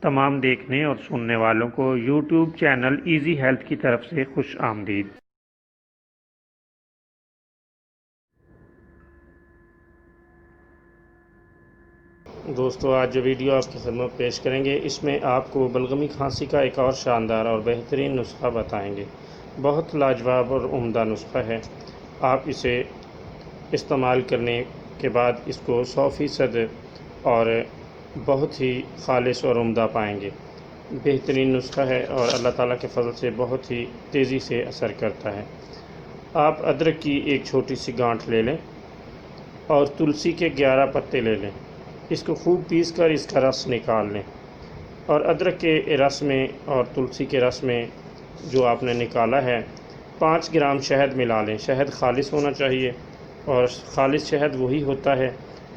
تمام دیکھنے اور سننے والوں کو یوٹیوب چینل ایزی ہیلتھ کی طرف سے خوش آمدید۔ دوستو، آج جو ویڈیو آپ کی خدمت پیش کریں گے، اس میں آپ کو بلغمی کھانسی کا ایک اور شاندار اور بہترین نسخہ بتائیں گے۔ بہت لاجواب اور عمدہ نسخہ ہے۔ آپ اسے استعمال کرنے کے بعد اس کو 100% اور بہت ہی خالص اور عمدہ پائیں گے۔ بہترین نسخہ ہے اور اللہ تعالیٰ کے فضل سے بہت ہی تیزی سے اثر کرتا ہے۔ آپ ادرک کی ایک چھوٹی سی گانٹھ لے لیں اور تلسی کے 11 پتے لے لیں۔ اس کو خوب پیس کر اس کا رس نکال لیں، اور ادرک کے رس میں اور تلسی کے رس میں جو آپ نے نکالا ہے 5 گرام شہد ملا لیں۔ شہد خالص ہونا چاہیے، اور خالص شہد وہی ہوتا ہے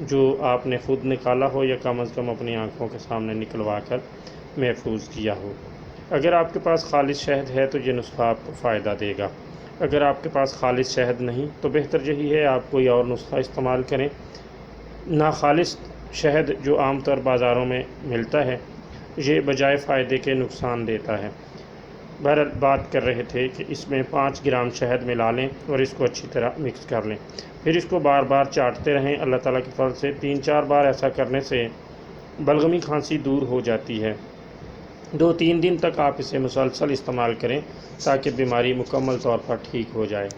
جو آپ نے خود نکالا ہو یا کم از کم اپنی آنکھوں کے سامنے نکلوا کر محفوظ کیا ہو۔ اگر آپ کے پاس خالص شہد ہے تو یہ نسخہ آپ کو فائدہ دے گا۔ اگر آپ کے پاس خالص شہد نہیں تو بہتر یہی ہے آپ کوئی اور نسخہ استعمال کریں۔ ناخالص شہد جو عام طور بازاروں میں ملتا ہے، یہ بجائے فائدے کے نقصان دیتا ہے۔ بہرحال بات کر رہے تھے کہ اس میں 5 گرام شہد ملا لیں اور اس کو اچھی طرح مکس کر لیں۔ پھر اس کو بار بار چاٹتے رہیں۔ اللہ تعالیٰ کے فضل سے 3-4 بار ایسا کرنے سے بلغمی کھانسی دور ہو جاتی ہے۔ 2-3 دن تک آپ اسے مسلسل استعمال کریں تاکہ بیماری مکمل طور پر ٹھیک ہو جائے۔